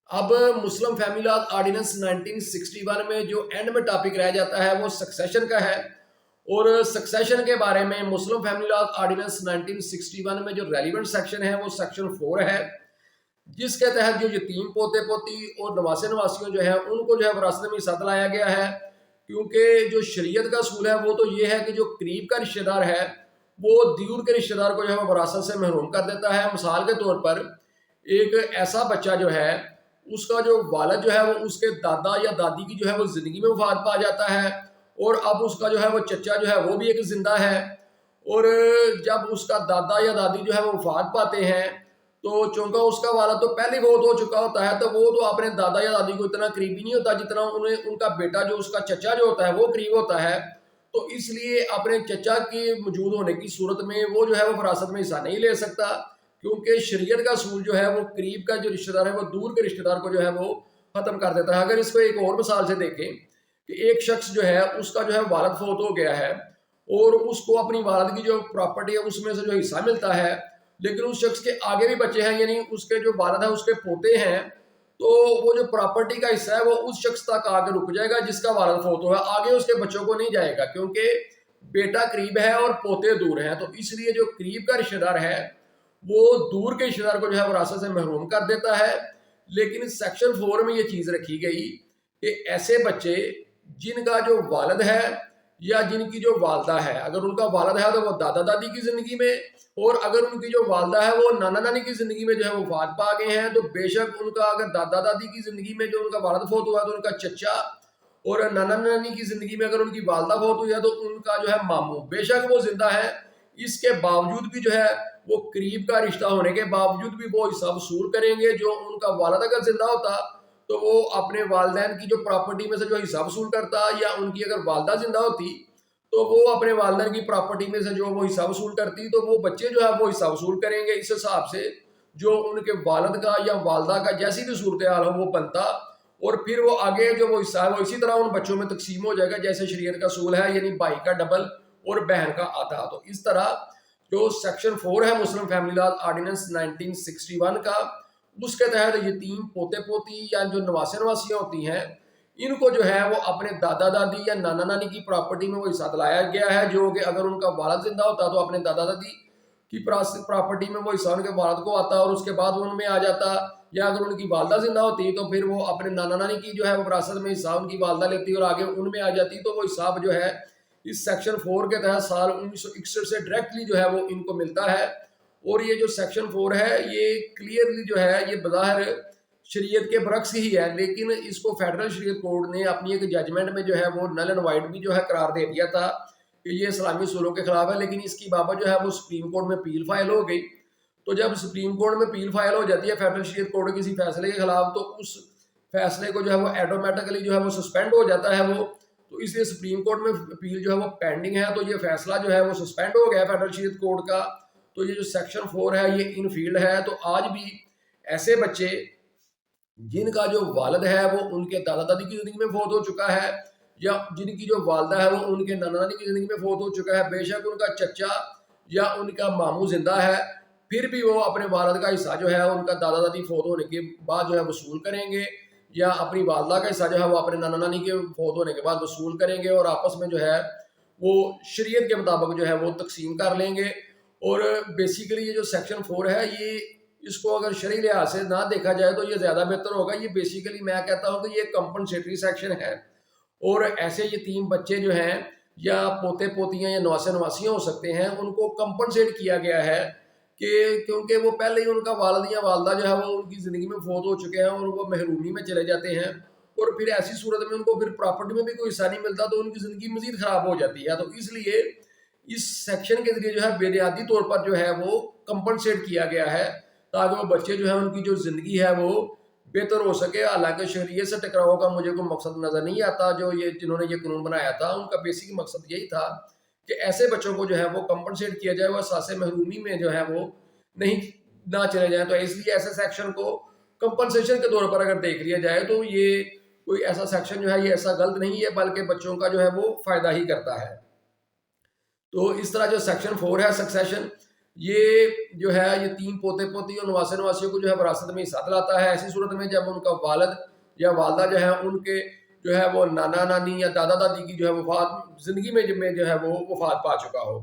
اب Muslim family لا ordinance 1961 میں جو اینڈ میں ٹاپک رہ جاتا ہے وہ سکسیشن کا ہے، اور سکسیشن کے بارے میں مسلم فیملی لا آرڈیننس 1961 میں جو ریلیونٹ سیکشن ہے وہ سیکشن 4 ہے، جس کے تحت جو یتیم پوتے پوتی اور نواسے نواسیوں جو ہے ان کو جو ہے وراثت میں حصہ دلایا گیا ہے، کیونکہ جو شریعت کا اصول ہے وہ تو یہ ہے کہ جو قریب کا رشتہ دار ہے وہ دور کے رشتہ دار کو جو ہے وہ وراثت سے محروم کر دیتا ہے۔ مثال کے طور پر ایک ایسا بچہ جو ہے اس کا جو والد جو ہے وہ اس کے دادا یا دادی کی جو ہے وہ زندگی میں وفات پا جاتا ہے، اور اب اس کا جو ہے وہ چچا جو ہے وہ بھی ایک زندہ ہے، اور جب اس کا دادا یا دادی جو ہے وہ وفات پاتے ہیں تو چونکہ اس کا والد تو پہلے فوت ہو چکا ہوتا ہے تو وہ تو اپنے دادا یا دادی کو اتنا قریبی نہیں ہوتا جتنا ان کا بیٹا جو اس کا چچا جو ہوتا ہے وہ قریب ہوتا ہے، تو اس لیے اپنے چچا کے موجود ہونے کی صورت میں وہ جو ہے وہ وراثت میں حصہ نہیں لے سکتا، کیونکہ شریعت کا اصول جو ہے وہ قریب کا جو رشتہ دار ہے وہ دور کے رشتہ دار کو جو ہے وہ ختم کر دیتا ہے۔ اگر اس کو ایک اور مثال سے دیکھیں کہ ایک شخص جو ہے اس کا جو ہے والد فوت ہو گیا ہے اور اس کو اپنی والد کی جو پراپرٹی ہے اس میں سے جو حصہ ملتا ہے، لیکن اس شخص کے آگے بھی بچے ہیں، یعنی اس کے جو والد ہیں اس کے پوتے ہیں، تو وہ جو پراپرٹی کا حصہ ہے وہ اس شخص تک آگے رک جائے گا جس کا والد فوت ہوا ہے، آگے اس کے بچوں کو نہیں جائے گا، کیونکہ بیٹا قریب ہے اور پوتے دور ہیں، تو اس لیے جو قریب کا رشتہ دار ہے وہ دور کے رشتہ دار کو جو ہے وراثت سے محروم کر دیتا ہے۔ لیکن سیکشن 4 میں یہ چیز رکھی گئی کہ ایسے بچے جن کا جو والد ہے یا جن کی جو والدہ ہے، اگر ان کا والد ہے تو وہ دادا دادی کی زندگی میں، اور اگر ان کی جو والدہ ہے وہ نانا نانی کی زندگی میں جو ہے وہ وفات پا گئے ہیں، تو بے شک ان کا اگر دادا دادی کی زندگی میں جو ان کا والد فوت ہوا تو ان کا چچا، اور نانا نانی کی زندگی میں اگر ان کی والدہ فوت ہوئی ہے تو ان کا جو ہے ماموں، بے شک وہ زندہ ہے، اس کے باوجود بھی جو ہے وہ قریب کا رشتہ ہونے کے باوجود بھی وہ حصہ وصول کریں گے۔ جو ان کا والد اگر زندہ ہوتا تو وہ اپنے والدین کی جو پراپرٹی میں سے جو حصہ وصول کرتا، یا ان کی اگر والدہ زندہ ہوتی تو وہ اپنے والدین کی پراپرٹی میں سے جو وہ حصہ وصول کرتی، تو وہ بچے جو ہے وہ حصہ وصول کریں گے اس حساب سے جو ان کے والد کا یا والدہ کا جیسی بھی صورتحال ہو وہ بنتا، اور پھر وہ آگے جو وہ حصہ ہے وہ اسی طرح ان بچوں میں تقسیم ہو جائے گا جیسے شریعت کا اصول ہے، یعنی بھائی کا ڈبل اور بہن کا آدھا۔ تو اس طرح جو سیکشن 4 ہے مسلم فیملی لا آرڈیننس 1961 کا، اس کے تحت یتیم پوتے پوتی یا جو نواسے نواسیاں ہوتی ہیں ان کو جو ہے وہ اپنے دادا دادی یا نانا نانی کی پراپرٹی میں وہ حصہ دلایا گیا ہے، جو کہ اگر ان کا والد زندہ ہوتا تو اپنے دادا دادی کی پراپرٹی میں وہ حصہ ان کے والد کو آتا اور اس کے بعد وہ ان میں آ جاتا، یا اگر ان کی والدہ زندہ ہوتی تو پھر وہ اپنے نانا نانی کی جو ہے وہ وراثت میں حصہ ان کی والدہ لیتی اور آگے ان میں آ جاتی، تو وہ حساب جو ہے اس سیکشن 4 کے تحت سال 1961 سے ڈائریکٹلی جو ہے وہ ان کو ملتا ہے۔ اور یہ جو سیکشن 4 ہے یہ کلیئرلی جو ہے یہ بظاہر شریعت کے برعکس ہی ہے، لیکن اس کو فیڈرل شریعت کورٹ نے اپنی ایک ججمنٹ میں جو ہے وہ نل اینڈ وائڈ بھی جو ہے قرار دے دیا تھا کہ یہ اسلامی اصولوں کے خلاف ہے، لیکن اس کی بابت جو ہے وہ سپریم کورٹ میں اپیل فائل ہو گئی۔ تو جب سپریم کورٹ میں اپیل فائل ہو جاتی ہے فیڈرل شریعت کورٹ کے کسی فیصلے کے خلاف، تو اس فیصلے کو جو ہے وہ ایٹومیٹکلی جو ہے وہ سسپینڈ ہو جاتا ہے وہ، تو اس لیے سپریم کورٹ میں اپیل جو ہے وہ پینڈنگ ہے، تو یہ فیصلہ جو ہے وہ سسپینڈ ہو گیا فیڈرل شریعت کورٹ کا۔ تو یہ جو سیکشن 4 ہے یہ ان فیلڈ ہے، تو آج بھی ایسے بچے جن کا جو والد ہے وہ ان کے دادا دادی کی زندگی میں فوت ہو چکا ہے، یا جن کی جو والدہ ہے وہ ان کے نانا نانی کی زندگی میں فوت ہو چکا ہے، بے شک ان کا چچا یا ان کا ماموں زندہ ہے، پھر بھی وہ اپنے والد کا حصہ جو ہے ان کا دادا دادی فوت ہونے کے بعد جو ہے وصول کریں گے، یا اپنی والدہ کا حصہ جو ہے وہ اپنے نانا نانی کے فوت ہونے کے بعد وصول کریں گے، اور آپس میں جو ہے وہ شریعت کے مطابق جو ہے وہ تقسیم کر لیں گے۔ اور بیسیکلی یہ جو سیکشن 4 ہے یہ اس کو اگر شرعی لحاظ سے نہ دیکھا جائے تو یہ زیادہ بہتر ہوگا۔ یہ بیسیکلی میں کہتا ہوں کہ یہ کمپنسیٹری سیکشن ہے، اور ایسے یتیم بچے جو ہیں یا پوتے پوتیاں یا نواسے نواسیاں ہو سکتے ہیں ان کو کمپنسیٹ کیا گیا ہے کہ کیونکہ وہ پہلے ہی ان کا والد یا والدہ جو ہے وہ ان کی زندگی میں فوت ہو چکے ہیں اور وہ محرومی میں چلے جاتے ہیں، اور پھر ایسی صورت میں ان کو پھر پراپرٹی میں بھی کوئی حصہ نہیں ملتا تو ان کی زندگی مزید خراب ہو جاتی ہے۔ تو اس لیے اس سیکشن کے ذریعے جو ہے بنیادی طور پر جو ہے وہ کمپنسیٹ کیا گیا ہے تاکہ وہ بچے جو ہیں ان کی جو زندگی ہے وہ بہتر ہو سکے۔ حالانکہ شریعت سے ٹکراؤ کا مجھے کوئی مقصد نظر نہیں آتا، جو یہ جنہوں نے یہ قانون بنایا تھا ان کا بیسک مقصد یہی تھا کہ ایسے بچوں کو جو ہے وہ کمپنسیٹ کیا جائے، وہ احساس محرومی میں جو ہے وہ نہیں نہ چلے جائیں۔ تو اس لیے ایسے سیکشن کو کمپنسیشن کے طور پر اگر دیکھ لیا جائے تو یہ کوئی ایسا سیکشن جو ہے یہ ایسا غلط نہیں ہے، بلکہ بچوں کا جو ہے وہ فائدہ ہی کرتا ہے۔ تو اس طرح جو سیکشن 4 ہے سکسیشن، یہ جو ہے یہ 3 پوتے پوتی اور نواسے نواسیوں کو جو ہے وراثت میں حصہ دلاتا ہے. ایسی صورت میں جب ان کا والد یا والدہ جو ہے ان کے جو ہے وہ نانا نانی یا دادا دادی کی جو ہے وفات زندگی میں جو ہے وہ وفات پا چکا ہو.